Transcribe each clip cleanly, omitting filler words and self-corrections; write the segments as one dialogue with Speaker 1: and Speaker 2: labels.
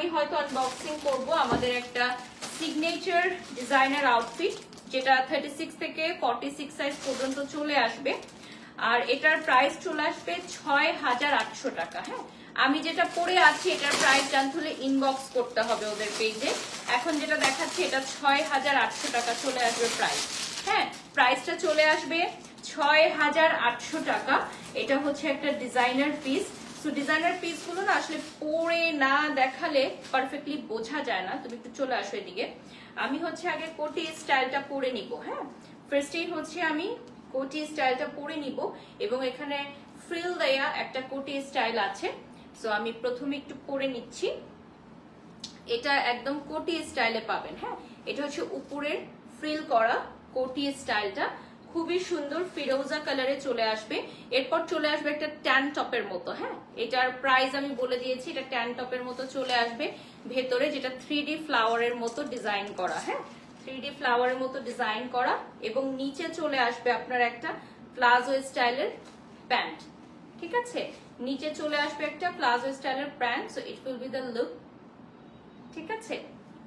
Speaker 1: আমি হয়তো আনবক্সিং করব আমাদের একটা সিগনেচার ডিজাইনার আউটফিট, যেটা 36 থেকে 46 সাইজ পর্যন্ত চলে আসবে। আর এটার প্রাইস চলে আসবে 6800 টাকা। হ্যাঁ, আমি যেটা পরে আছি এটার প্রাইস জানতে হলে ইনবক্স করতে হবে ওদের পেজে। এখন যেটা দেখাচ্ছি এটা 6800 টাকা চলে আসবে প্রাইস। হ্যাঁ, প্রাইসটা চলে আসবে 6800 টাকা। এটা হচ্ছে একটা ডিজাইনার পিস। সো ডিজাইনার পিসগুলো না আসলে পরে না দেখালে পারফেক্টলি বোঝা যায় না। তুমি একটু চলে আসো এদিকে। আমি হচ্ছে আগে কোটি স্টাইলটা পরে নিব। হ্যাঁ, ফার্স্টেই হচ্ছে আমি কোটি স্টাইলটা পরে নিব এবং এখানে ফ্রিল দেয়া একটা কোটি স্টাইল আছে। সো আমি প্রথমে একটু পরে নিচ্ছি। এটা একদম কোটি স্টাইলে পাবেন। হ্যাঁ, এটা হচ্ছে উপরের ফ্রিল করা কোটি স্টাইলটা, খুবই সুন্দর ফিরোজা কালারে চলে আসবে। এরপর চলে আসবে একটা ট্যান টপের মতো। হ্যাঁ, এটার প্রাইস আমি বলে দিয়েছি, এটা ট্যান টপের মতো চলে আসবে ভেতরে, যেটা 3D ফ্লাওয়ারের মতো ডিজাইন করা। হ্যাঁ, 3D ফ্লাওয়ারের মতো ডিজাইন করা এবং নিচে চলে আসবে আপনার একটা প্লাজো স্টাইলের প্যান্ট। ঠিক আছে, নিচে চলে আসবে একটা প্লাজো স্টাইলের pant. So it will be the look. ঠিক আছে,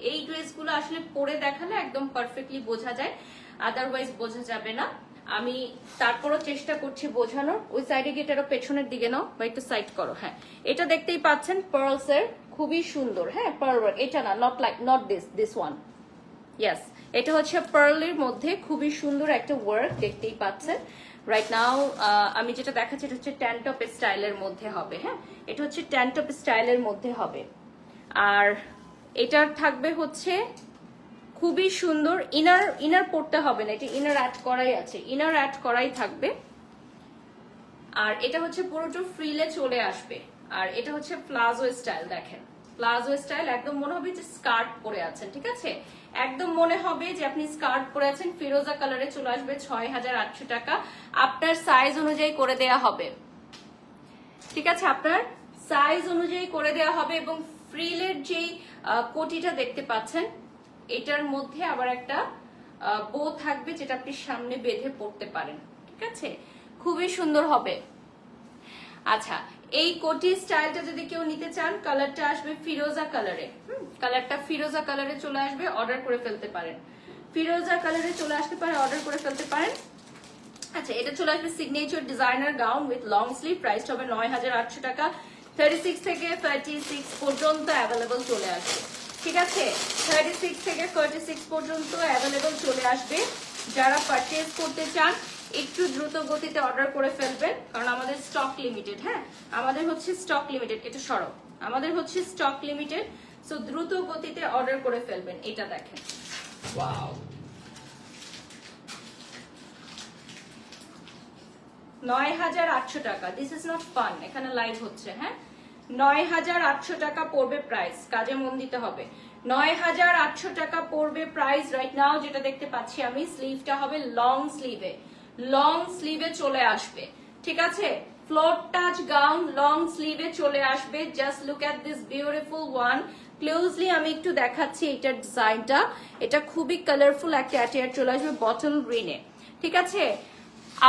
Speaker 1: এই ড্রেসগুলো আসলে পরে দেখালে একদম পারফেক্টলি বোঝা যায়, আদারওয়াইজ বোঝা যাবে না। আমি তারপরও চেষ্টা করছি বোঝানোর। ওই সাইডে গিয়ে এটারও পেছনের দিকে নাও বা একটু সাইড করো। হ্যাঁ, এটা দেখতেই পাচ্ছেন পার্লস এর, খুবই সুন্দর। হ্যাঁ, পার্ল ওয়ার্ক, এটা না, নট দিস ওয়ান। ইয়েস, এটা হচ্ছে পার্লের মধ্যে খুবই সুন্দর একটা ওয়ার্ক দেখতেই পাচ্ছেন। রাইট নাও আমি যেটা দেখাচ্ছি এটা হচ্ছে ট্যান টপ স্টাইলের মধ্যে হবে। হ্যাঁ, এটা হচ্ছে ট্যান টপ স্টাইলের মধ্যে হবে। আর এটার থাকবে হচ্ছে খুবই সুন্দর ইনার পড়তে হবে না, এটা ইনার অ্যাড করাই আছে, ইনার অ্যাড করাই থাকবে। আর এটা হচ্ছে পুরোটা ফ্রিলে চলে আসবে। আর এটা হচ্ছে প্লাজো স্টাইল। দেখেন প্লাজো স্টাইল, একদম মনে হবে যে স্কার্ট পরে আছেন। ঠিক আছে, একদম মনে হবে যে আপনি স্কার্ট পরে আছেন। ফিরোজা কালারে চলে আসবে 6800 টাকা। আপনার সাইজ অনুযায়ী করে দেয়া হবে। ঠিক আছে, আপনার সাইজ অনুযায়ী করে দেয়া হবে। এবং ফ্রিলের যেই কোটিটা দেখতে পাচ্ছেন এটার মধ্যে আবার একটা বো থাকবে, যেটা আপনি সামনে বেঁধে পড়তে পারেন। ঠিক আছে, খুবই সুন্দর হবে। আচ্ছা, এই কোটি স্টাইলটা যদি কেউ নিতে চান, কালারটা আসবে ফিরোজা কালারে। কালারটা ফিরোজা কালারে চলে আসবে, অর্ডার করে ফেলতে পারেন। ফিরোজা কালারে চলে আসতে পারে, অর্ডার করে ফেলতে পারেন। আচ্ছা, এটা চলে আসবে signature designer gown with long sleeve. Price হবে 9800 টাকা। 36 থেকে 36 পর্যন্ত অ্যাভেলেবল চলে আসবে। ঠিক আছে, 36 থেকে 46 পর্যন্ত অ্যাভেলেবল চলে আসবে। যারা পারচেজ করতে চান একটু দ্রুত গতিতে অর্ডার করে ফেলবেন, কারণ আমাদের স্টক লিমিটেড। হ্যাঁ, আমাদের হচ্ছে স্টক লিমিটেড। এটা সরব, আমাদের হচ্ছে স্টক লিমিটেড। সো দ্রুত গতিতে অর্ডার করে ফেলবেন। এটা দেখেন, ওয়াও, 9800 টাকা। দিস ইজ নট ফান, এখানে লাইভ হচ্ছে। হ্যাঁ, 9800 টাকা পড়বে প্রাইস। কাজে মন দিতে হবে। 9800 টাকা পড়বে প্রাইস রাইট নাও। যেটা দেখতে পাচ্ছি আমি, স্লিভটা হবে লং স্লিভে, লং স্লিভে চলে আসবে। ঠিক আছে, ফ্লোর টাচ গাউন লং স্লিভে চলে আসবে। Just look at this beautiful one. Closely আমি একটু দেখাচ্ছি এটার ডিজাইনটা। এটা খুবই কালারফুল একটা অ্যাটায়ার চলে আসবে বটল গ্রিনে। ঠিক আছে,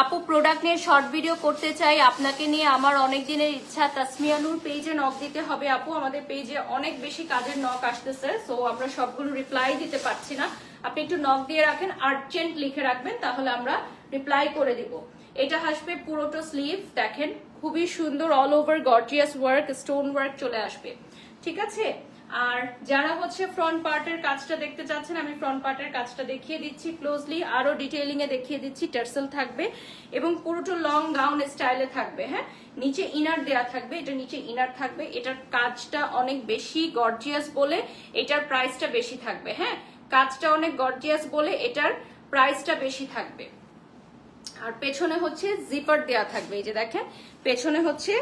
Speaker 1: আপু প্রোডাক্ট নিয়ে শর্ট ভিডিও করতে চাই, আপনাকে নিয়ে আমার অনেক দিনের ইচ্ছা। তাসমিয়ানুর পেজে নক দিতে হবে আপু, আমাদের পেজে অনেক বেশি কাজের নক আসতেছে। সো আমরা সবগুলো রিপ্লাই দিতে পারছি না। আপনি একটু নক দিয়ে রাখেন, আর্জেন্ট লিখে রাখবেন, তাহলে আমরা রিপ্লাই করে দিব। এটা আসবে পুরোটা স্লিভ। দেখেন খুবই সুন্দর all over gorgeous work, stone work চলে আসবে। ঠিক আছে, আর যারা হচ্ছে ফ্রন্ট পার্টের কাজটা দেখতে চাচ্ছেন, আমি ফ্রন্ট পার্টের কাজটা দেখিয়ে দিচ্ছি ক্লোজলি, আরো ডিটেইলিং এ দেখিয়ে দিচ্ছি। টার্সেল থাকবে এবং পুরোটা লং গাউন স্টাইলে থাকবে। হ্যাঁ, নিচে ইনার দেয়া থাকবে, এটা নিচে ইনার থাকবে। এটার কাজটা অনেক বেশি গর্জিয়াস বলে এটার প্রাইসটা বেশি থাকবে। হ্যাঁ, কাজটা অনেক গর্জিয়াস বলে এটার প্রাইসটা বেশি থাকবে। আর পেছনে হচ্ছে জিপার দেয়া থাকবে। এই যে দেখেন, পেছনে হচ্ছে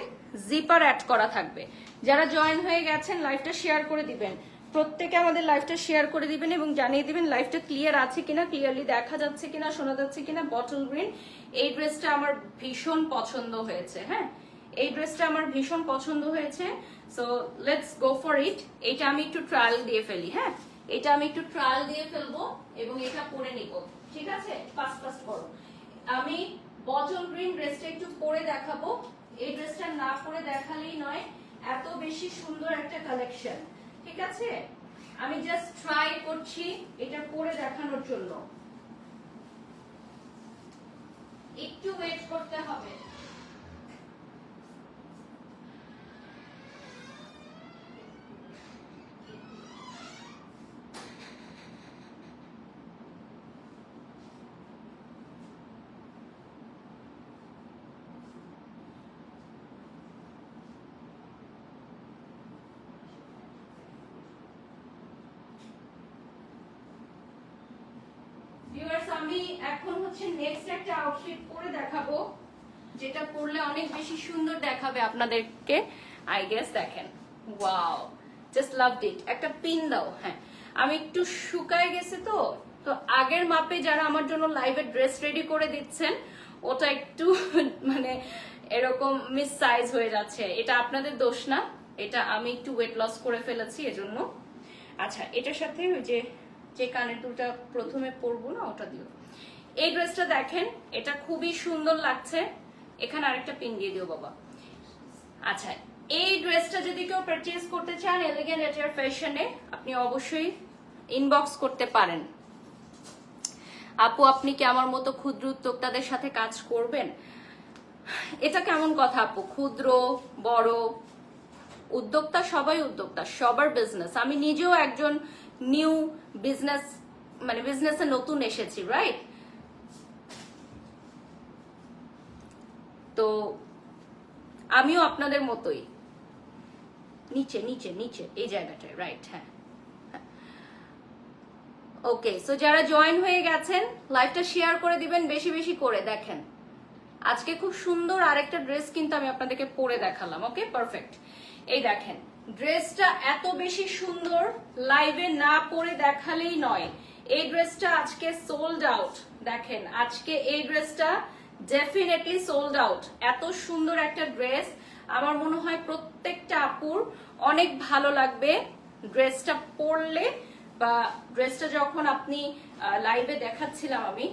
Speaker 1: জিপার অ্যাড করা থাকবে। যারা জয়েন হয়ে গেছেন লাইভটা শেয়ার করে দিবেন, প্রত্যেকে আমাদের লাইভটা শেয়ার করে দিবেন এবং জানিয়ে দিবেন লাইভটা ক্লিয়ার আছে কিনা, ক্লিয়ারলি দেখা যাচ্ছে কিনা, শোনা যাচ্ছে কিনা। বটল গ্রিন, এই ড্রেসটা আমার ভীষণ পছন্দ হয়েছে। হ্যাঁ, এই ড্রেসটা আমার ভীষণ পছন্দ হয়েছে। So let's go for it. এটা আমি একটু ট্রায়াল দিয়ে ফেলি। হ্যাঁ, এটা আমি একটু ট্রায়াল দিয়ে ফেলবো এবং এটা পরে নিব। ঠিক আছে, ফাস্ট ফাস্ট করো। আমি বটল গ্রিন ড্রেসটা একটু পরে দেখাবো। এই ড্রেসটা না পরে দেখালেই নয়, এত বেশি সুন্দর একটা কালেকশন। ঠিক আছে, আমি জাস্ট ট্রাই করছি এটা পরে দেখানোর জন্য, একটু ওয়েট করতে হবে। ভিউয়ার্স, আমি এখন হচ্ছে নেক্সট একটা আউটফিট পরে দেখাবো, যেটা পরলে অনেক বেশি সুন্দর দেখাবে আপনাদেরকে। আই গেস দেখেন, ওয়াও, জাস্ট লাভড ইট। একটা পিন দাও। হ্যাঁ, আমি একটু শুকায় গেছে তো তো আগের মাপে যারা আমার জন্য লাইভে ড্রেস রেডি করে দিচ্ছেন, ওটা একটু মানে এরকম মিস সাইজ হয়ে যাচ্ছে। এটা আপনাদের দোষ না, এটা আমি একটু ওয়েট লস করে ফেলেছি এজন্য। আচ্ছা, এটার সাথে ওই যে কানের দুলটা প্রথমে পরবো না, ওটা দিও। এই ড্রেসটা দেখেন, এটা খুবই সুন্দর লাগছে। এখানে আরেকটা পিন দিয়ে দিও বাবা। আচ্ছা, এই ড্রেসটা যদি কেউ পারচেজ করতে চান এলিগেন্ট এটিয়ার ফ্যাশনে, আপনি অবশ্যই ইনবক্স করতে পারেন। আপু, আপনি কি আমার মতো ক্ষুদ্র উদ্যোক্তাদের সাথে কাজ করবেন? এটা কেমন কথা আপু? ক্ষুদ্র বড় উদ্যোক্তা, সবাই উদ্যোক্তা, সবার বিজনেস। আমি নিজেও একজন নিউ বিজনেস, মানে বিজনেসে নতুন এসেছি, রাইট? তো আমিও আপনাদের মতোই, নিচে নিচে নিচে এই জায়গাটায়, রাইট? হ্যাঁ, ওকে। সো যারা জয়েন হয়ে গেছেন, লাইভটা শেয়ার করে দিবেন বেশি বেশি করে। দেখেন, আজকে খুব সুন্দর আরেকটা ড্রেস কিন্তু আমি আপনাদেরকে পরে দেখালাম। ওকে, পারফেক্ট। এই দেখেন, ড্রেসটা এত বেশি সুন্দর, লাইভে না পরে দেখালেই নয়। এই ড্রেসটা আজকে সোল্ড আউট। দেখেন, আজকে এই ড্রেসটা ডেফিনেটলি সোল্ড আউট। এত সুন্দর একটা ড্রেস, আমার মনে হয় প্রত্যেকটা আপুর অনেক ভালো লাগবে ড্রেসটা পরলে। বা ড্রেসটা যখন আপনি লাইভে দেখাচ্ছিলাম আমি,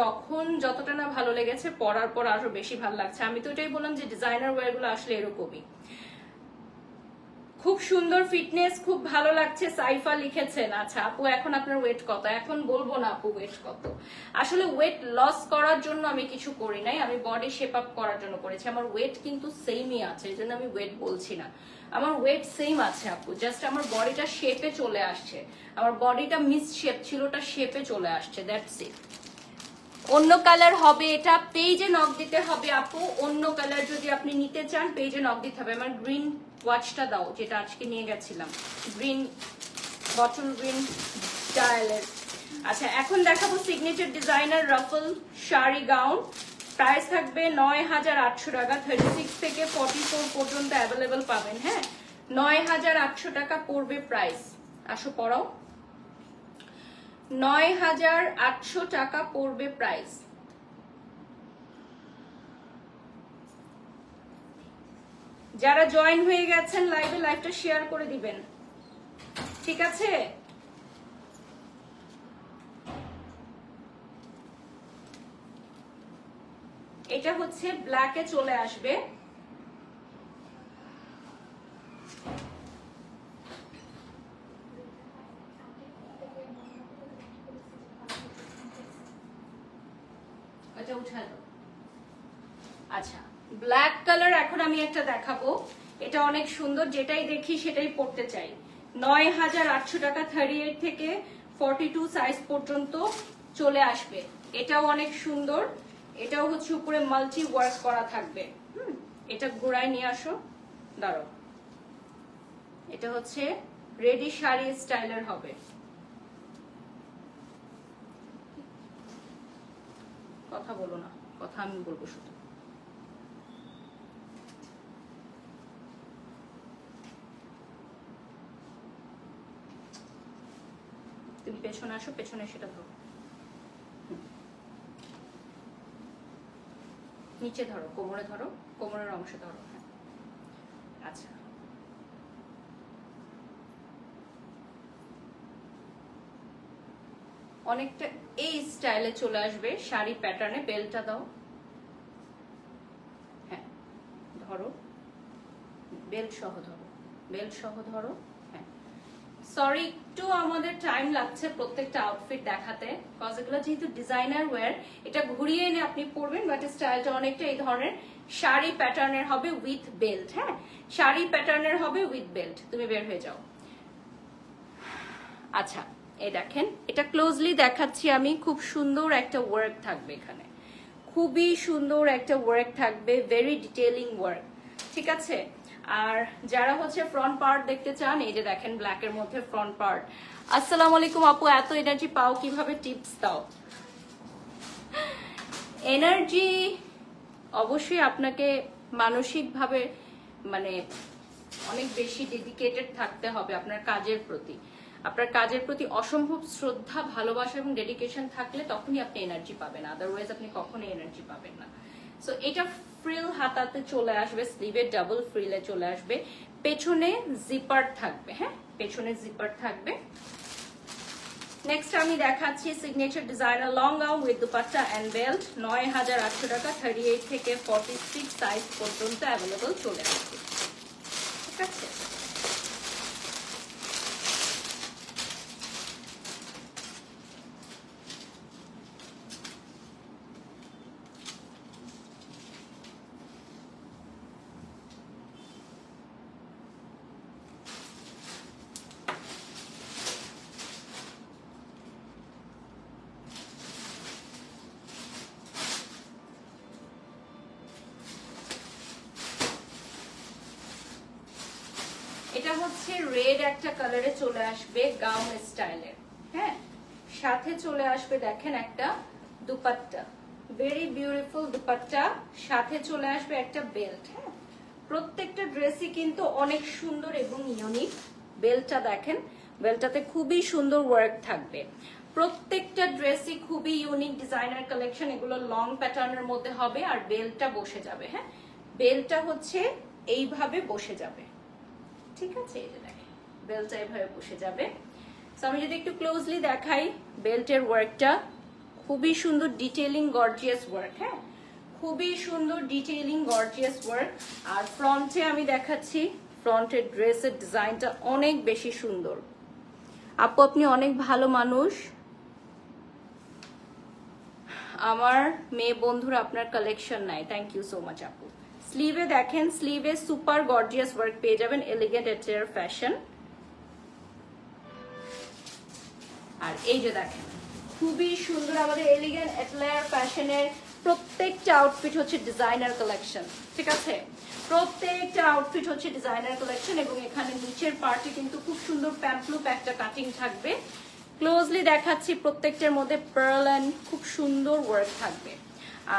Speaker 1: তখন যতটা না ভালো লেগেছে, পরার পর আরো বেশি ভালো লাগছে। আমি তো এটাই বললাম যে ডিজাইনার ওয়্যার গুলো আসলে এরকমই। খুব সুন্দর ফিটনেস, খুব ভালো লাগছে। সাইফা লিখেছেন। আচ্ছা আপু, এখন আপনার ওয়েট কত? এখন বলবো না আপু ওয়েট কত। আসলে ওয়েট লস করার জন্য আমি কিছু করি নাই, আমি বডি শেপ আপ করার জন্য করেছি। আমার ওয়েট কিন্তু সেমই আছে, এই জন্য আমি ওয়েট বলছি না। আমার ওয়েট সেম আছে আপু, জাস্ট আমার বডিটা শেপে চলে আসছে। আমার বডিটা মিস শেপ ছিল, ওটা শেপে চলে আসছে, দ্যাটস ইট। অন্য কালার হবে, এটা পেজে নক দিতে হবে আপু। অন্য কালার যদি আপনি নিতে চান পেজে নক দিতে হবে। আমার গ্রিন ওয়াচটা দাও, যেটা আজকে নিয়ে গেছিলাম, গ্রিন বটল গ্রিন স্টাইলের। আচ্ছা, এখন দেখাবো signature designer raffle sari gown. Price থাকবে ৯,৮০০ টাকা। 36 থেকে 44 পর্যন্ত অ্যাভেলেবেল পাবেন। হ্যাঁ, ৯,৮০০ টাকা পড়বে প্রাইস। আসো পড়াও। ৯,৮০০ টাকা পড়বে প্রাইস। যারা জয়েন হয়ে গেছেন লাইভে, লাইভটা শেয়ার করে দিবেন, ঠিক আছে? এটা হচ্ছে ব্ল্যাকে চলে আসবে। আচ্ছা, ব্ল্যাক কালার এখন আমি একটা দেখাবো, এটা অনেক সুন্দর, যেটাই দেখি সেটাই পড়তে চাই। ৯,৮০০ টাকা। 38 থেকে 42 সাইজ পর্যন্ত চলে আসবে। এটাও অনেক সুন্দর, এটাও হচ্ছে উপরে মাল্টি ওয়ার্ক করা থাকবে। এটা গোড়ায় নিয়ে আসো, দাঁড়াও। এটা হচ্ছে রেডি শাড়ি স্টাইলের হবে। কথা বলো না, কথা আমি বলবো শুধু। তুমি পেছনে আসো, পেছনে সেটা ধরো, নিচে ধরো, কোমরে ধরো, কোমরের অংশ ধরো। হ্যাঁ, আচ্ছা। অনেকটা এই স্টাইলে চলে আসবে, শাড়ি প্যাটার্নে। বেলটা দাও। হ্যাঁ, ধরো, বেল্ট সহ ধরো, বেল্ট সহ ধরো। হ্যাঁ, সরি একটু আমাদের টাইম লাগছে প্রত্যেকটা আউটফিট দেখাতে, কজ এগুলো যেহেতু ডিজাইনার ওয়্যার, এটা ঘুরিয়ে এনে আপনি পরবেন, বাট স্টাইলটা অনেকটা এই ধরনের শাড়ি প্যাটার্নের হবে উইথ বেল্ট। হ্যাঁ, শাড়ি প্যাটার্নের হবে উইথ বেল্ট। তুমি বের হয়ে যাও। আচ্ছা, এই দেখেন, এটা ক্লোজলি দেখাচ্ছি আমি। খুব সুন্দর একটা ওয়ার্ক থাকবে এখানে, খুবই সুন্দর একটা ওয়ার্ক থাকবে, ভেরি ডিটেইলিং ওয়ার্ক। ঠিক আছে, আর যারা হচ্ছে ফ্রন্ট পার্ট দেখতে চান, এই যে দেখেন ব্ল্যাকের মধ্যে ফ্রন্ট পার্ট। আসসালামু আলাইকুম আপু, এত এনার্জি পাও কিভাবে, টিপস দাও। এনার্জি অবশ্যই আপনাকে মানসিকভাবে মানে অনেক বেশি ডেডিকেটেড থাকতে হবে আপনার কাজের প্রতি। আপনার কাজের প্রতি অসম্ভব শ্রদ্ধা, ভালোবাসা এবং ডেডিকেশন থাকলে তখনই আপনি এনার্জি পাবেন, আদারওয়াইজ আপনি কখনোই এনার্জি পাবেন না। সো এটা ফ্রিল হাতাতে চলে আসবে, স্লিভের ডাবল ফ্রিলে চলে আসবে, পেছনে জিপার থাকবে। হ্যাঁ, পেছনে জিপার থাকবে। নেক্সট আমি দেখাচ্ছি signature designer long gown with dupatta and belt, ৯,৮০০ টাকা, 38 থেকে 46 সাইজ পর্যন্ত অ্যাভেলেবল চলে আসবে। ঠিক আছে, এটা হচ্ছে রেড একটা কালারে চলে আসবে গাউন স্টাইলের। হ্যাঁ, সাথে চলে আসবে দেখেন একটা দুপাট্টা, ভেরি বিউটিফুল দুপাট্টা, সাথে চলে আসবে একটা বেল্ট। হ্যাঁ, প্রত্যেকটা ড্রেসই কিন্তু অনেক সুন্দর এবং ইউনিক। বেল্টটা দেখেন, বেল্টটাতে খুবই সুন্দর ওয়ার্ক থাকবে। প্রত্যেকটা ড্রেসই খুবই ইউনিক ডিজাইনার কালেকশন। এগুলো লং প্যাটার্নের মধ্যে হবে আর বেল্টটা বসে যাবে। হ্যাঁ, বেল্টটা হচ্ছে এইভাবে বসে যাবে। ঠিক আছে, এই যে দেখেন বেল্টটা এইভাবে বসে যাবে। সো আমি যদি একটু ক্লোজলি দেখাই, বেল্টের ওয়ার্কটা খুবই সুন্দর, ডিটেইলিং গর্জিয়াস ওয়ার্ক। হ্যাঁ, খুবই সুন্দর ডিটেইলিং গর্জিয়াস ওয়ার্ক। আর ফ্রন্টে আমি দেখাচ্ছি, ফ্রন্টের ড্রেসের ডিজাইনটা অনেক বেশি সুন্দর। আপু আপনি অনেক ভালো মানুষ, আমার মেয়ে বন্ধুরা আপনার কালেকশন নাই। থ্যাংক ইউ সো মাচ আপু। স্লিভে দেখেন, স্লিভে সুপার গর্জিয়াস ওয়ার্ক পেয়ে যাবেন, এলিগেন্ট এটের ফ্যাশন। আর এই যে দেখেন খুবই সুন্দর আমাদের এলিগেন্ট এটলার ফ্যাশনের প্রত্যেকটা আউটফিট হচ্ছে ডিজাইনার কালেকশন। ঠিক আছে, প্রত্যেকটা আউটফিট হচ্ছে ডিজাইনার কালেকশন। এবং এখানে নিচের পার্টে কিন্তু খুব সুন্দর প্যাম্পলুপ একটা কাটিং থাকবে। ক্লোজলি দেখাচ্ছি, প্রত্যেকটার মধ্যে পার্ল এন্ড খুব সুন্দর ওয়ার্ক থাকবে।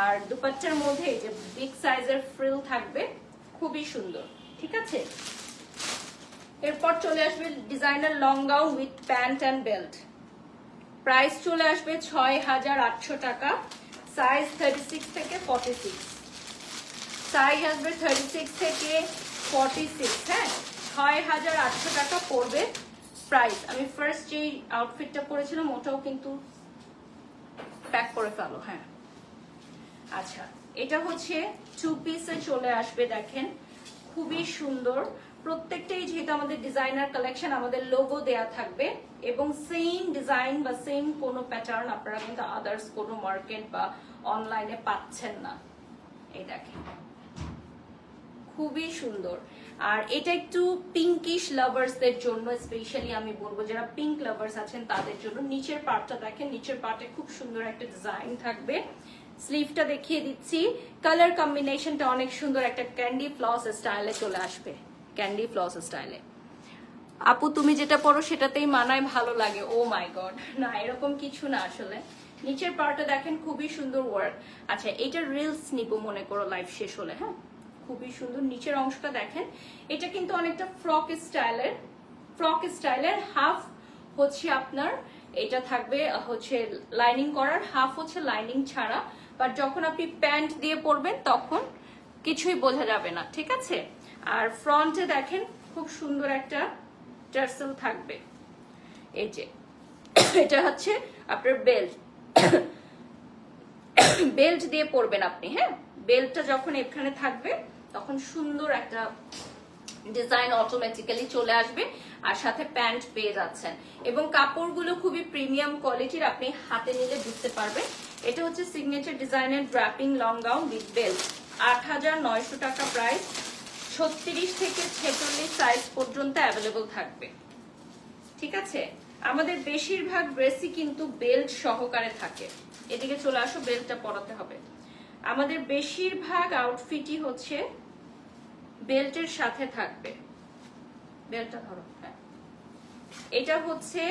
Speaker 1: আর দুপাট্টার মধ্যে এই যে বিগ সাইজের ফ্রিল থাকবে, খুবই সুন্দর। ঠিক আছে, এরপর চলে আসবে designer long gown with pant and belt. Price চলে আসবে ৬,৮০০ টাকা, সাইজ 36 থেকে 46, সাইজ আসবে 36 থেকে 46। হ্যাঁ, ৬,৮০০ টাকা পড়বে প্রাইস। আমি ফার্স্ট যেই আউটফিটটা পরেছিলাম ওটাও কিন্তু প্যাক করে ফেলো। হ্যাঁ, আচ্ছা, এটা হচ্ছে 2 পিসে চলে আসবে। দেখেন খুবই সুন্দর, প্রত্যেকটাই যেহেতু আমাদের ডিজাইনার কালেকশন, আমাদের লোগো দেয়া থাকবে এবং সেম ডিজাইন বা সেম কোনো প্যাটার্ন আপনারা কিন্তু আদার্স কোনো মার্কেট বা অনলাইনে পাচ্ছেন না। এই দেখেন খুবই সুন্দর। আর এটা একটু পিঙ্কিশ লাভার্সদের জন্য স্পেশালি আমি বলবো, যারা পিঙ্ক লাভার্স আছেন তাদের জন্য। নিচের পার্টটা দেখেন, নিচের পার্টে খুব সুন্দর একটা ডিজাইন থাকবে। স্লিভটা দেখিয়ে দিচ্ছি, কালার কম্বিনেশনটা অনেক সুন্দর, একটা ক্যান্ডি ফ্লস স্টাইলে চলে আসবে, ক্যান্ডি ফ্লস স্টাইলে। আপু তুমি যেটা পরো সেটাতেই মানায়, ভালো লাগে। ও মাই গড, না এরকম কিছু না আসলে। নিচের পার্টটা দেখেন খুবই সুন্দর ওয়ার্ক। আচ্ছা, এটা রিলস নিব মনে করো লাইভ শেষ হলে। হ্যাঁ, খুবই সুন্দর নিচের অংশটা দেখেন। এটা কিন্তু অনেকটা ফ্রক স্টাইলের, ফ্রক স্টাইলের। হাফ হচ্ছে আপনার এটা থাকবে হচ্ছে লাইনিং করার, হাফ হচ্ছে লাইনিং ছাড়া। বাট যখন আপনি প্যান্ট দিয়ে পরবেন তখন কিছুই বোঝা যাবে না। ঠিক আছে, আর ফ্রন্টে দেখেন খুব সুন্দর একটা টার্সেল থাকবে। এই যে এটা হচ্ছে আপনার বেল্ট, বেল্ট দিয়ে পরবেন আপনি। হ্যাঁ, বেল্টটা যখন এখানে থাকবে তখন সুন্দর একটা ডিজাইন অটোমেটিক্যালি চলে আসবে। আর সাথে প্যান্ট পেয়ে যাচ্ছেন এবং কাপড়গুলো খুবই প্রিমিয়াম কোয়ালিটির, আপনি হাতে নিলে বুঝতে পারবেন। এটা হচ্ছে সিগনেচার ডিজাইনের draping long gown with belt, ৮৯০০ টাকা প্রাইস। ৩৬ থেকে ৪৬ সাইজ পর্যন্ত অ্যাভেলেবল থাকবে, ঠিক আছে। আমাদের বেশিরভাগ ড্রেসই কিন্তু বেল্ট সহকারে থাকে। এদিকে চলে আসো, বেল্টটা পরাতে হবে। আমাদের বেশিরভাগ আউটফিটই হচ্ছে বেল্টের সাথে থাকবে। বেল্টটা ধরো, হ্যাঁ। এটা হচ্ছে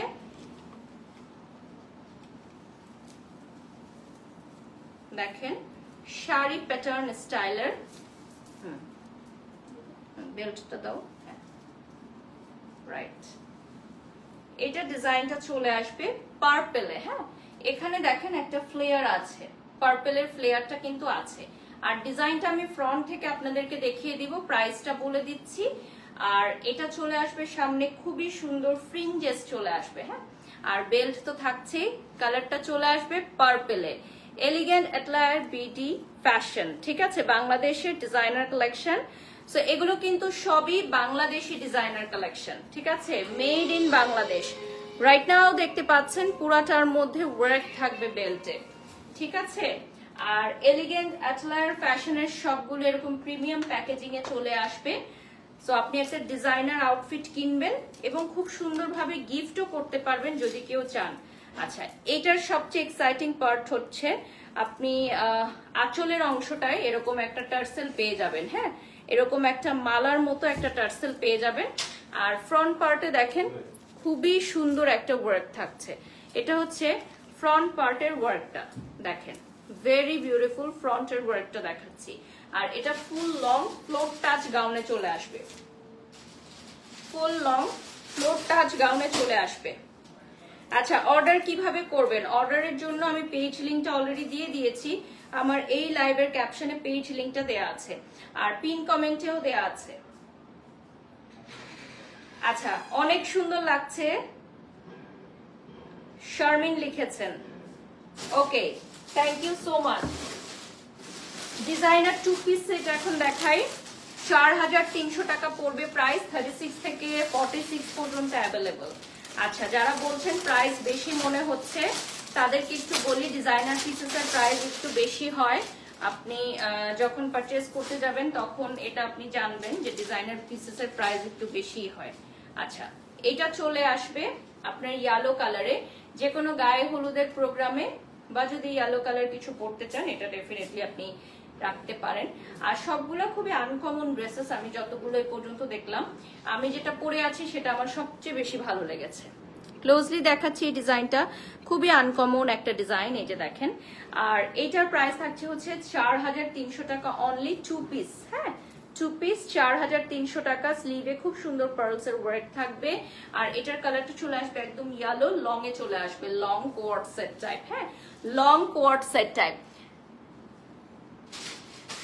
Speaker 1: দেখেন শাড়ি প্যাটার্ন স্টাইলের, বেল্টটা দাও, হ্যাঁ, রাইট। এটা ডিজাইনটা চলে আসবে পার্পেলে, হ্যাঁ। এখানে দেখেন একটা ফ্লেয়ার আছে, পার্পেলের ফ্লেয়ারটা কিন্তু আছে। আর ডিজাইনটা আমি ফ্রন্ট থেকে আপনাদেরকে দেখিয়ে দিব, প্রাইসটা বলে দিচ্ছি। আর এটা চলে আসবে সামনে খুবই সুন্দর ফ্রিঞ্জেস চলে আসবে, হ্যাঁ। আর বেল্ট তো থাকছেই, কালারটা চলে আসবে পার্পেলে। এলিগেন্ট অ্যাটলায়ার বিডি ফ্যাশন, ঠিক আছে, বাংলাদেশের ডিজাইনার কালেকশন। সো এগুলো কিন্তু সবই বাংলাদেশি ডিজাইনার কালেকশন, ঠিক আছে, made in Bangladesh. Right now দেখতে পাচ্ছেন পুরাটার মধ্যে ওয়ার্ক থাকবে বেল্টে, ঠিক আছে। আর এলিগেন্ট অ্যাটলায়ার ফ্যাশনের সবগুলো এরকম প্রিমিয়াম প্যাকেজিং এ চলে আসবে। সো আপনি একটা ডিজাইনার আউটফিট কিনবেন এবং খুব সুন্দরভাবে গিফটও করতে পারবেন যদি কেউ চান। আচ্ছা, এটার সবচেয়ে এক্সাইটিং পার্ট হচ্ছে আপনি আঁচলের অংশটায় এরকম একটা টার্সেল পেয়ে যাবেন, হ্যাঁ, এরকম একটা মালার মতো একটা টার্সেল পেয়ে যাবেন। আর ফ্রন্ট পার্টে দেখেন খুবই সুন্দর একটা ওয়ার্ক থাকছে। এটা হচ্ছে ফ্রন্ট পার্টের ওয়ার্কটা, দেখেন ভেরি বিউটিফুল ফ্রন্টের ওয়ার্কটা দেখাচ্ছি। আর এটা ফুল লং ফ্লোর টাচ গাউনে চলে আসবে, ফুল লং ফ্লোর টাচ গাউনে চলে আসবে। আচ্ছা, অর্ডার কিভাবে করবেন? অর্ডারের জন্য আমি পেজ লিংকটা অলরেডি দিয়ে দিয়েছি, আমার এই লাইভের ক্যাপশনে পেজ লিংকটা দেয়া আছে আর পিন কমেন্টেও দেয়া আছে। আচ্ছা, অনেক সুন্দর লাগছে, শারমিন লিখেছেন, okay, thank you so much. Designer two piece set এখন দেখাই, ৪৩০০ টাকা পড়বে প্রাইস, 36 থেকে 46 পর্যন্ত অ্যাভেলেবল। আচ্ছা, যারা বলছেন প্রাইস বেশি মনে হচ্ছে তাদেরকে একটু বলি, ডিজাইনার পিসেসের প্রাইস একটু বেশি হয়। আপনি যখন পারচেজ করতে যাবেন তখন এটা আপনি জানবেন যে ডিজাইনার পিসেসের প্রাইস একটু বেশি হয়। আচ্ছা, এটা চলে আসবে আপনার ইয়েলো কালারে, যে কোনো গায়ে হলুদের প্রোগ্রামে বা যদি ইয়েলো কালার কিছু পরতে চান এটা ডেফিনেটলি আপনি রাখতে পারেন। আর সবগুলো খুবই আনকমন ড্রেসেস, আমি যতগুলো এই পর্যন্ত দেখলাম, আমি যেটা পরে আছি সেটা আমার সবচেয়ে বেশি ভালো লেগেছে। ক্লোজলি দেখাচ্ছি এই ডিজাইনটা, খুবই আনকমন একটা ডিজাইন, এই যে দেখেন। আর এইটার প্রাইস থাকছে হচ্ছে ৪৩০০ টাকা অনলি, টু পিস, হ্যাঁ, টু পিস ৪৩০০ টাকা। স্লিভে খুব সুন্দর পার্লস এর ওয়ার্ক থাকবে। আর এটার কালারটা চলে আসবে একদম ইয়েলো, লং এ চলে আসবে, লং কোয়ার্ড সেট টাইপ, হ্যাঁ, লং কোয়ার্ড সেট টাইপ।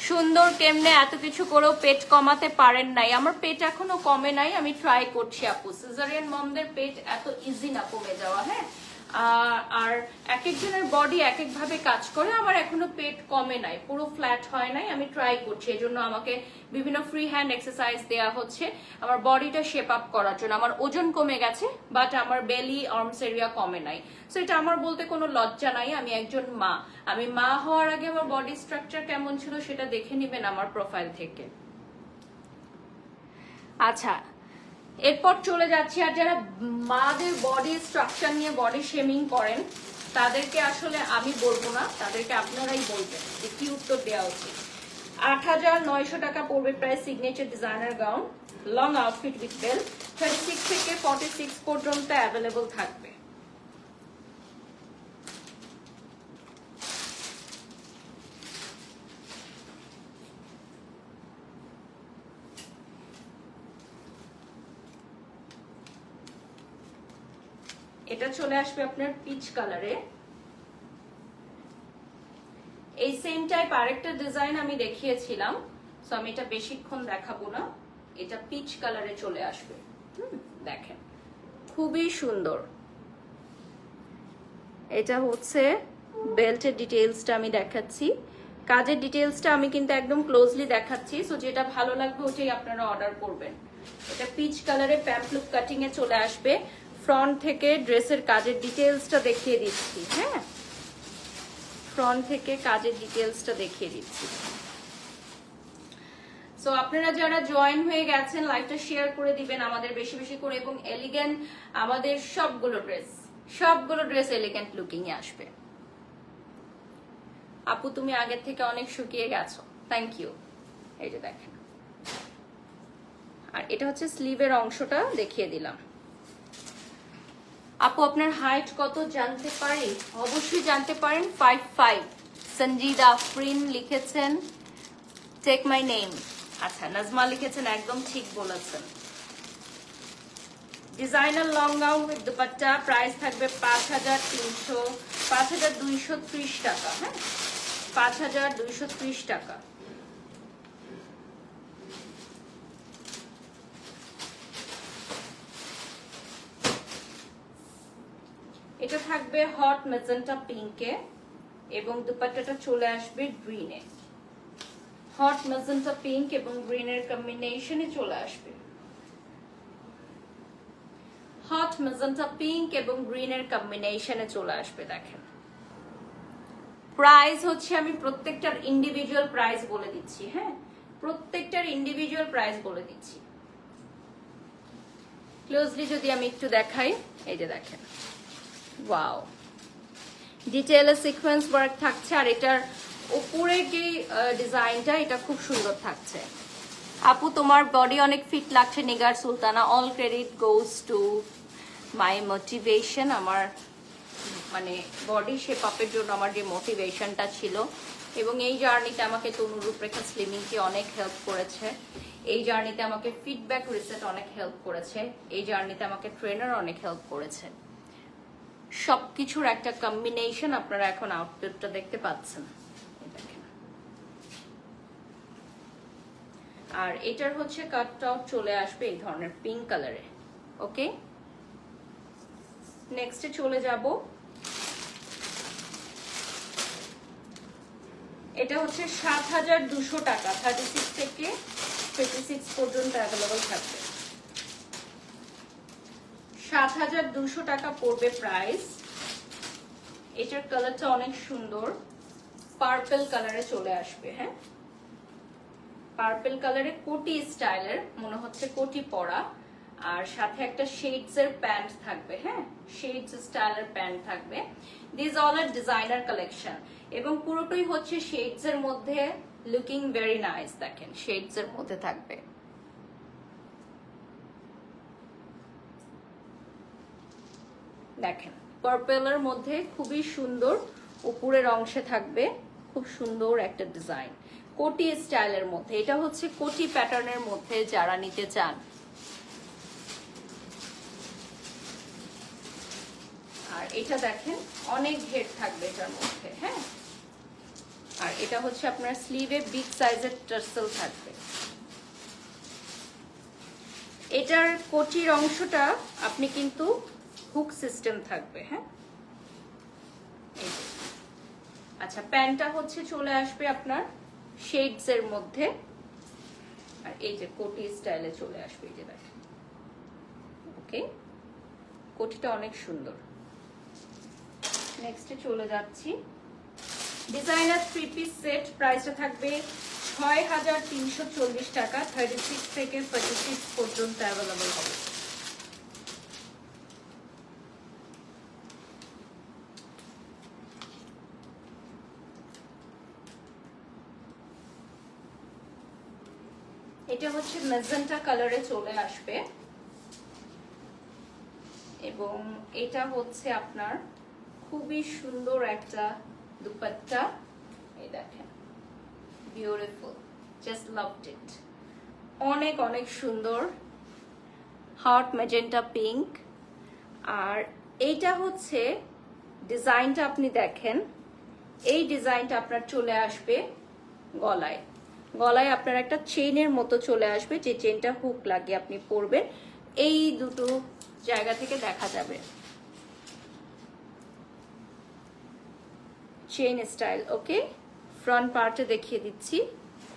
Speaker 1: সুন্দর, কেমনে এত কিছু করেও পেট কমাতে পারেন নাই? আমার পেট এখনো কমে নাই, আমি ট্রাই করছি আপু। সিজারিয়ান মমদের পেট এত ইজি না কমে যাওয়া, হ্যাঁ। আর এক একজনের বডি এক এক ভাবে কাজ করে, আমার এখনো পেট কমে নাই, পুরো ফ্ল্যাট হয় নাই, আমি ট্রাই করছি। এই জন্য আমাকে বিভিন্ন ফ্রি হ্যান্ড এক্সারসাইজ দেওয়া হচ্ছে আমার বডিটা শেপ আপ করার জন্য। আমার ওজন কমে গেছে বাট আমার বেলি আর্মস এরিয়া কমে নাই। সো এটা আমার বলতে কোনো লজ্জা নাই, আমি একজন মা। আমি মা হওয়ার আগে আমার বডি স্ট্রাকচার কেমন ছিল সেটা দেখে নিবেন আমার প্রোফাইল থেকে। আচ্ছা, এরপর চলে যাচ্ছি, আর যারা মাদের বডি স্ট্রাকচার নিয়ে বডি শেমিং করেন তাদেরকে আসলে আমি বলবো না, তাদেরকে আপনারাই বলবেন যে কি উত্তর দেওয়া উচিত। ৮৯০০ টাকা পড়বে প্রায় signature designer gown, long outfit with belt, 36 থেকে 46 পর্যন্ত অ্যাভেলেবল থাকবে। এটা চলে আসবে আপনার পিচ কালারে। এই সেম টাইপ আরেকটা ডিজাইন আমি দেখিয়েছিলাম, সো আমি এটা বেশিক্ষণ দেখাবো না। এটা পিচ কালারে চলে আসবে, দেখেন খুবই সুন্দর। এটা হচ্ছে বেল্টের ডিটেইলসটা আমি দেখাচ্ছি, কাজের ডিটেইলসটা আমি কিন্তু একদম ক্লোজলি দেখাচ্ছি। সো যেটা ভালো লাগবে ওটাই আপনারা অর্ডার করবেন। এটা পিচ কালারে প্যাম্পলুক কাটিং এ চলে আসবে। ফ্রন্ট থেকে ড্রেসের কাজের ডিটেইলসটা দেখিয়ে দিচ্ছি। হ্যাঁ, ফ্রন্ট থেকে কাজের ডিটেইলসটা দেখিয়ে দিচ্ছি। সো আপনারা যারা জয়েন হয়ে গেছেন লাইভটা শেয়ার করে দিবেন আমাদের বেশি বেশি করে, এবং এলিগেন্ট আমাদের সবগুলো ড্রেস এলিগেন্ট লুকিং এ আসবে। আপু তুমি আগের থেকে অনেক শুকিয়ে গেছো, থ্যাংক ইউ। এই যে দেখেন, আর এটা হচ্ছে স্লিভের অংশটা দেখিয়ে দিলাম। আপু আপনার হাইট কত জানতে পারি? অবশ্যই জানতে পারেন। 5'5". সঞ্জিদা আফরিন লিখেছেন টেক মাই নেম। আচ্ছা, নাজমা লিখেছেন একদম ঠিক বলেছেন। Designer long gown with dupatta, price থাকবে 5230 টাকা। হ্যাঁ, 5230 টাকা। এটা থাকবে হট ম্যাজেন্টা পিঙ্কে এবং দুপাট্টাটা চলে আসবে গ্রিনে। হট ম্যাজেন্টা পিঙ্ক এবং গ্রিনের কম্বিনেশনে চলে আসবে। হট ম্যাজেন্টা পিঙ্ক এবং গ্রিনের কম্বিনেশনে চলে আসবে। দেখেন, প্রাইস হচ্ছে, আমি প্রত্যেকটার ইন্ডিভিজুয়াল প্রাইস বলে দিচ্ছি। হ্যাঁ, প্রত্যেকটার ইন্ডিভিজুয়াল প্রাইস বলে দিচ্ছি। ক্লোজলি যদি আমি একটু দেখাই, এই যে দেখেন, ওয়াও, ডিটেইলে সিকোয়েন্স ওয়ার্ক থাকছে। আর এটার উপরে যে ডিজাইনটা, এটা খুব সুন্দর থাকছে। আপু তোমার বডি অনেক ফিট লাগছে, Nigar Sultana. All credit goes to my motivation. আমার মানে বডি শেপ আপের জন্য আমার যে মোটিভেশনটা ছিল, এবং এই জার্নিতে আমাকে তনু রূপরেখা স্লিমিংকে অনেক হেল্প করেছে। এই জার্নিতে আমাকে ফিডব্যাক রিসেট অনেক হেল্প করেছে। এই জার্নিতে আমাকে ট্রেনার অনেক হেল্প করেছে। সবকিছুর একটা কম্বিনেশন আপনারা এখন আউটফিটটা দেখতে পাচ্ছেন। আর এটার হচ্ছে কাট আউট চলে আসবে এই ধরনের পিঙ্ক কালারে। ওকে, নেক্সটে চলে যাব। এটা হচ্ছে 7200 টাকা, 36 থেকে 56 পর্যন্ত অ্যাভেলেবল থাকবে। 7200 টাকা পড়বে প্রাইস। এটার কালারটা অনেক সুন্দর, পার্পল কালারে চলে আসবে। হ্যাঁ, পার্পল কালারে কোটি স্টাইলের, মনে হচ্ছে কোটি পরা, আর সাথে একটা শেডস এর প্যান্ট থাকবে। হ্যাঁ, শেডস স্টাইলের প্যান্ট থাকবে। This all are designer collection, এবং পুরোটাই হচ্ছে শেডস এর মধ্যে, লুকিং ভেরি নাইস। দেখেন, শেডস এর মধ্যে থাকবে। দেখেন, পার্পলের মধ্যে খুবই সুন্দর, উপরের অংশে থাকবে খুব সুন্দর একটা ডিজাইন, কোটি স্টাইলের মধ্যে। এটা হচ্ছে কোটি প্যাটার্নের মধ্যে যারা নিতে চান। আর এটা দেখেন, অনেক ঘের থাকবে এটার মধ্যে। হ্যাঁ, আর এটা হচ্ছে আপনার স্লিভে বিগ সাইজের টার্সেল থাকবে। এটার কোটির অংশটা আপনি কিন্তু হুক সিস্টেম থাকবে। হ্যাঁ, আচ্ছা, প্যান্টটা হচ্ছে চলে আসবে আপনার শেডস এর মধ্যে, আর এই যে কোটি স্টাইলে চলে আসবে। এই যে দেখেন, ওকে, কোটিটা অনেক সুন্দর। নেক্সটে চলে যাচ্ছি। ডিজাইনার 3 পিস সেট, প্রাইসটা থাকবে 6340 টাকা। 36 থেকে 46 পর্যন্ত অ্যাভেলেবল হবে। এটা হচ্ছে ম্যাজেন্টা কালারে চলে আসবে, এবং এটা হচ্ছে আপনার খুবই সুন্দর একটা দুপাট্টা। এই দেখেন, বিউটিফুল, জাস্ট লাভড ইট। অনেক অনেক সুন্দর, হট ম্যাজেন্টা পিঙ্ক। আর এইটা হচ্ছে ডিজাইনটা, আপনি দেখেন, এই ডিজাইনটা আপনার চলে আসবে গলায়। গলায় আপনার একটা চেইনের মতো চলে আসবে, যে চেইনটা হুক লাগিয়ে আপনি পরবেন। এই দুটো জায়গা থেকে দেখা যাবে চেইন স্টাইল। ওকে, ফ্রন্ট পার্টে দেখিয়ে দিচ্ছি,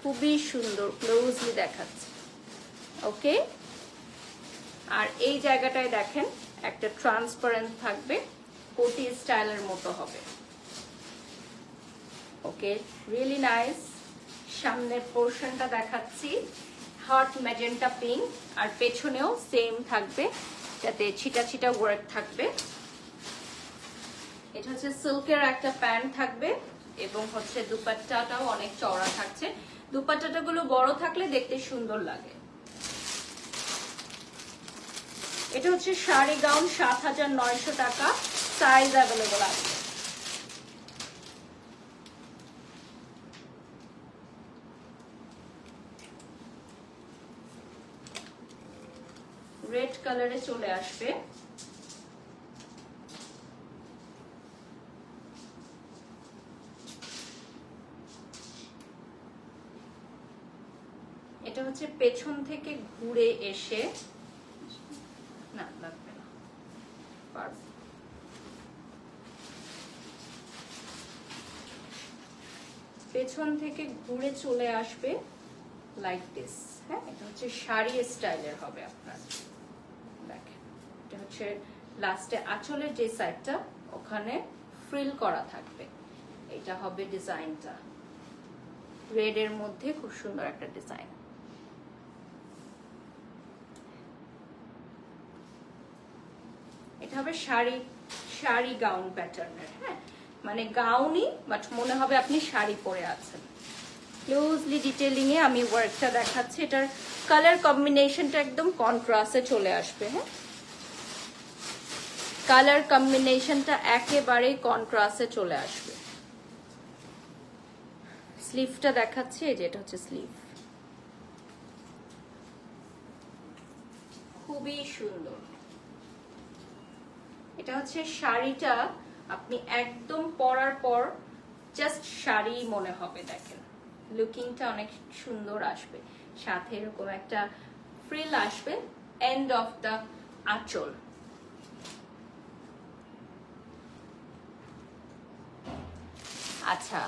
Speaker 1: খুবই সুন্দর, ক্লোজলি দেখাচ্ছি। ওকে, আর এই জায়গাটায় দেখেন একটা ট্রান্সপারেন্ট থাকবে, কোটি স্টাইলের মতো হবে। ওকে, রিয়েলি নাইস। সামনের পোর্শনটা দেখাচ্ছি, হট ম্যাজেন্টা পিঙ্ক, আর পেছনেও সেম থাকবে, যাতে ছিটা ছিটা ওয়ার্ক থাকবে। এটা হচ্ছে সিল্কের একটা প্যান্ট থাকবে এবং হচ্ছে দুপাট্টাটাও অনেক চওড়া থাকছে। দুপাট্টাটা গুলো বড় থাকলে দেখতে সুন্দর লাগে। এটা হচ্ছে শাড়ি গাউন, ৭,৯০০ টাকা, সাইজ অ্যাভেলেবল আছে। রেড কালারে চলে আসবে। এটা হচ্ছে পেছন থেকে ঘুরে এসে, না লাগবে না, পারবো। পেছন থেকে ঘুরে চলে আসবে লাইক দিস। হ্যাঁ, এটা হচ্ছে শাড়ি স্টাইলের হবে আপনার। দেখেন, এটা হচ্ছে লাস্টে আঁচলের যে সাইডটা ওখানে ফ্রিল করা থাকবে। এটা হবে ডিজাইনটা, রেড এর মধ্যে খুব সুন্দর একটা ডিজাইন। এটা হবে শাড়ি গাউন প্যাটার্নের। হ্যাঁ, মানে গাউনই, বাট মনে হবে আপনি শাড়ি পরে আছেন। ক্লোজলি ডিটেইলিং এ আমি ওয়ার্কটা দেখাচ্ছি। এটার কালার কম্বিনেশনটা একদম কন্ট্রাস্টে চলে আসবে। হ্যাঁ, কালার কম্বিনেশনটা একেবারে কন্ট্রাস্টে চলে আসবে। স্লিভটা দেখাচ্ছি, এই যে এটা হচ্ছে স্লিভ, খুবই সুন্দর। এটা হচ্ছে শাড়িটা, আপনি একদম পরার পর জাস্ট শাড়ি মনে হবে। দেখেন, লুকিংটা অনেক সুন্দর আসবে, সাথে এরকম একটা ফ্রিল আসবে এন্ড অফ দা আঁচল। আচ্ছা,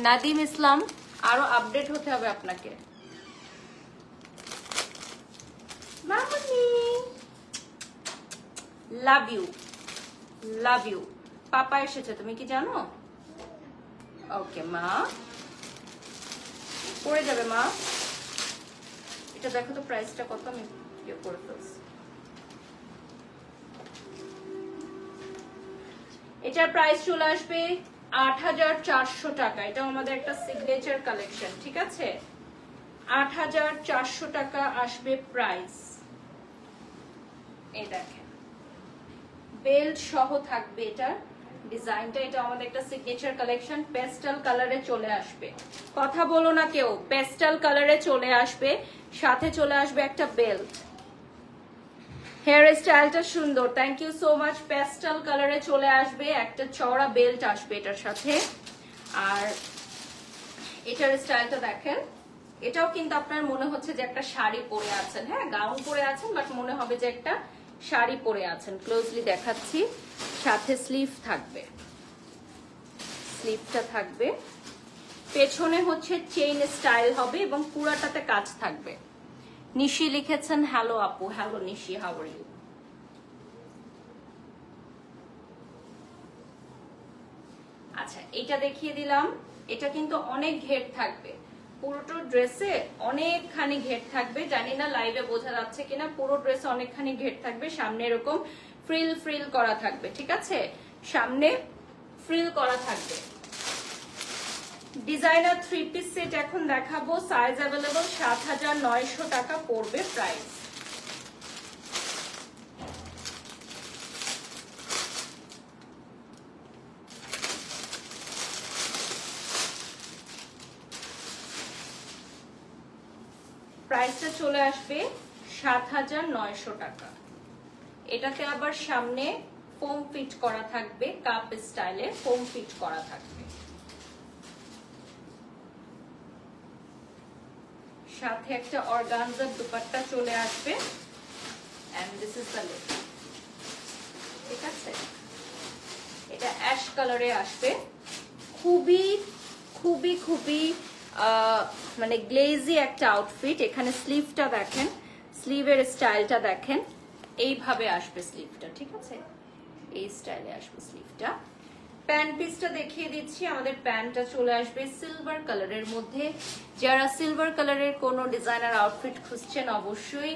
Speaker 1: নাদিম ইসলাম, আরো আপডেট হতে হবে আপনাকে। মামনি, লাভ ইউ, লাভ ইউ। পাপা এসেছে, তুমি কি জানো? ওকে মা, পড়ে যাবে মা। এটা দেখো তো প্রাইসটা কত, আমি ইয়ে করে ফেলছি। এটার প্রাইস চলে আসবে ৮,৪০০ টাকা। এটা আমাদের একটা সিগনেচার কালেকশন, ঠিক আছে? ৮,৪০০ টাকা আসবে প্রাইস। এই দেখেন, বেল্ট সহ থাকবে এটার ডিজাইনটা। এটা আমাদের একটা সিগনেচার কালেকশন, পেস্টাল কালারে চলে আসবে। কথা বলো না কেউ, পেস্টাল কালারে চলে আসবে, সাথে চলে আসবে একটা বেল্ট। হেয়ার স্টাইলটা সুন্দর, thank you so much. Pastel কালারে চলে আসবে, একটা চওড়া বেল্ট আসবে এটার সাথে। আর এটার স্টাইলটা দেখেন, এটাও কিন্তু আপনার মনে হচ্ছে যে একটা শাড়ি পরে আছেন। হ্যাঁ, গাউন পরে আছেন, বাট মনে হবে যে একটা শাড়ি পরে আছেন। ক্লোজলি দেখাচ্ছি, সাথে স্লিভ থাকবে, স্লিভটা থাকবে। পেছনে হচ্ছে চেইন স্টাইল হবে এবং পুরাটাতে কাজ থাকবে। নিশি লিখেছেন, হ্যালো আপু। Hello Nishi, how are you? আচ্ছা, এটা দেখিয়ে দিলাম। এটা কিন্তু অনেক ঘের থাকবে, পুরোটো ড্রেসে অনেকখানি ঘের থাকবে। জানি না লাইভে বোঝা যাচ্ছে কিনা, পুরো ড্রেসে অনেকখানি ঘের থাকবে। সামনে এরকম ফ্রিল ফ্রিল করা থাকবে, ঠিক আছে? সামনে ফ্রিল করা থাকবে। ডিজাইনার 3 পিস সেট এখন দেখাবো, সাইজ অ্যাভেলেবল, ৭,৯০০ টাকা পড়বে প্রাইস। প্রাইসটা চলে আসবে ৭,৯০০ টাকা। এটাতে আবার সামনে ফোম ফিট করা থাকবে, কাপ স্টাইলে ফোম ফিট করা থাকবে। সাথে একটা অর্গানজার দুপাট্টা চলে আসবে, and this is the look, ঠিক আছে? এটা অ্যাশ কালারে আসবে, খুবই খুবই খুবই মানে গ্লেজি একটা আউটফিট। এখানে স্লিভটা দেখেন, স্লিভের স্টাইলটা দেখেন, এইভাবে আসবে স্লিভটা, ঠিক আছে, এই স্টাইলে আসবে স্লিভটা। প্যান্ট পিসটা দেখিয়ে দিচ্ছি, আমাদের প্যান্টটা চলে আসবে সিলভার কালারের মধ্যে। যারা সিলভার কালারের কোনো ডিজাইনার আউটফিট খুঁজছেন অবশ্যই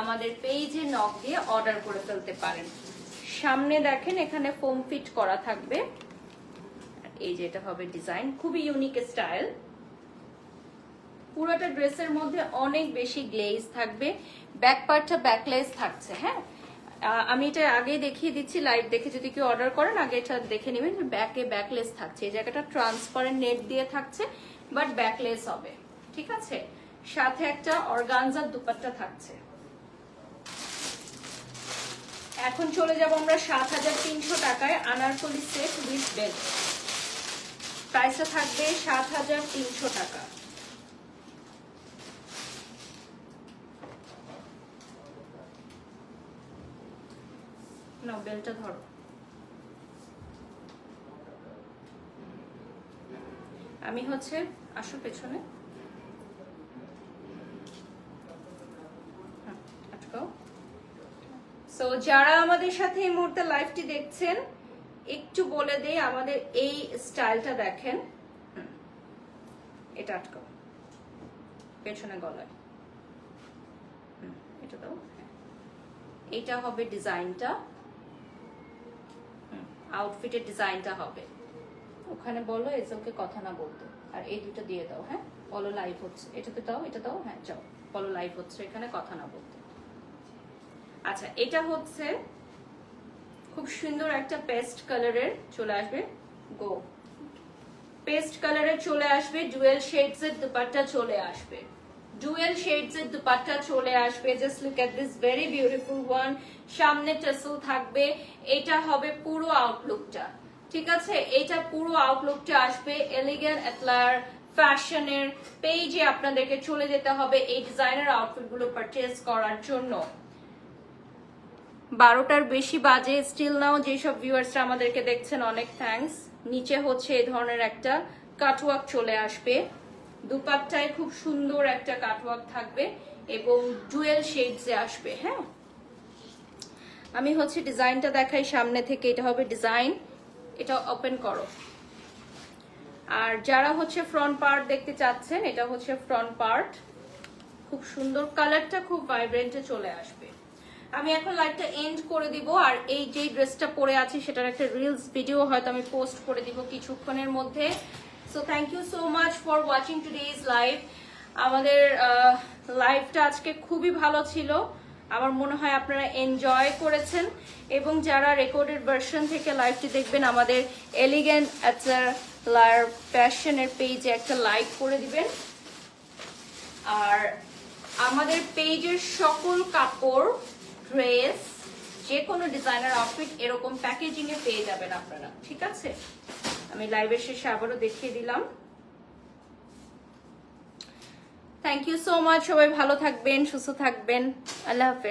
Speaker 1: আমাদের পেজে নক দিয়ে অর্ডার করে ফেলতে পারেন। সামনে দেখেন এখানে ফোম ফিট করা থাকবে, এই যে এটা হবে ডিজাইন, খুবই ইউনিক স্টাইল। পুরোটা ড্রেসের মধ্যে অনেক বেশি গ্লেজ থাকবে, ব্যাক পার্টটা ব্যাকলেস থাকছে। হ্যাঁ, আমি এটা আগে দেখিয়ে দিচ্ছি, লাইভ দেখে যদি কেউ অর্ডার করেন আগে এটা দেখে নেবেন। ব্যাকে ব্যাকলেস থাকছে, এই জায়গাটা ট্রান্সপারেন্ট নেট দিয়ে থাকছে, বাট ব্যাকলেস হবে, ঠিক আছে। সাথে একটা অর্গানজার দুপাট্টা থাকছে। এখন চলে যাব আমরা ৭৩০০ টাকায় আনারকলি সেট উইথ বেল্ট। প্রাইসটা থাকবে ৭৩০০ টাকা। না, বেলটা ধরো। আমি হচ্ছে আসো পেছনে, আটকাও। সো যারা আমাদের সাথে এই মুহূর্তে লাইভটি দেখছেন একটু বলে দেই, আমাদের এই স্টাইলটা দেখেন, এটা আটকাও পেছনে গলায়, এটা দাও। এটা হবে ডিজাইনটা, আউটফিটের ডিজাইনটা হবে। ওখানে বলো এজলকে কথা না বলতে, আর এই দুটো দিয়ে দাও। হ্যাঁ, বলো লাইভ হচ্ছে, এটাতে দাও, এটা দাও। হ্যাঁ যাও, বলো লাইভ হচ্ছে, এখানে কথা না বলতে। আচ্ছা, এটা হচ্ছে খুব সুন্দর একটা পেস্ট কালারের চলে আসবে, গো পেস্ট কালারের চলে আসবে, ডুয়েল শেডস এর দুপাট্টা চলে আসবে, ডুয়েল শেডস এর দুপাট্টা চলে আসবে। Just look at this very beautiful one. সামনে টাসেল থাকবে, এটা হবে পুরো আউটলুকটা, ঠিক আছে। এটা পুরো আউটলুকটা আসবে এলিগেন্ট অ্যাটলায়ার ফ্যাশনের পেজে। আপনাদেরকে চলে যেতে হবে এই ডিজাইনার আউটফিট গুলো পারচেজ করার জন্য। 12টার বেশি বাজে, স্টিল নাও যেসব ভিউয়ার্সরা আমাদেরকে দেখছেন অনেক থ্যাঙ্কস। নিচে হচ্ছে এই ধরনের একটা কাটওয়ার্ক চলে আসবে, দুপাট্টায় খুব সুন্দর একটা কাটওয়ার্ক থাকবে এবং ডুয়েল শেডসে আসবে। হ্যাঁ, আমি হচ্ছে ডিজাইনটা দেখাই সামনে থেকে, এটা হবে ডিজাইন, এটা ওপেন করো। আর যারা হচ্ছে ফ্রন্ট পার্ট দেখতে চাচ্ছেন, এটা হচ্ছে ফ্রন্ট পার্ট, খুব সুন্দর, কালারটা খুব ভাইব্রেন্টে চলে আসবে। আমি এখন লাইভটা এন্ড করে দিব, আর এই যে ড্রেসটা পরে আছি সেটার একটা রিলস ভিডিও হয়তো আমি পোস্ট করে দিব কিছুক্ষণের মধ্যে। So thank you so much for watching today's live. আমাদের লাইভটা আজকে খুবই ভালো ছিল, আমার মনে হয় আপনারা এনজয় করেছেন। এবং যারা রেকর্ডেড ভার্সন থেকে লাইভটি দেখবেন, আমাদের এলিগেন্ট অ্যাটলায়ার ফ্যাশনের পেজে একটা লাইক করে দিবেন। আর আমাদের পেজের সকল কাপড়, ড্রেস, যে কোনো ডিজাইনার আউটফিট এরকম প্যাকেজিং এ পেয়ে যাবেন আপনারা, ঠিক আছে। আমি লাইভের শেষে আবারও দেখিয়ে দিলাম। থ্যাংক ইউ সো মাচ, সবাই ভালো থাকবেন, সুস্থ থাকবেন, আল্লাহ হাফেজ।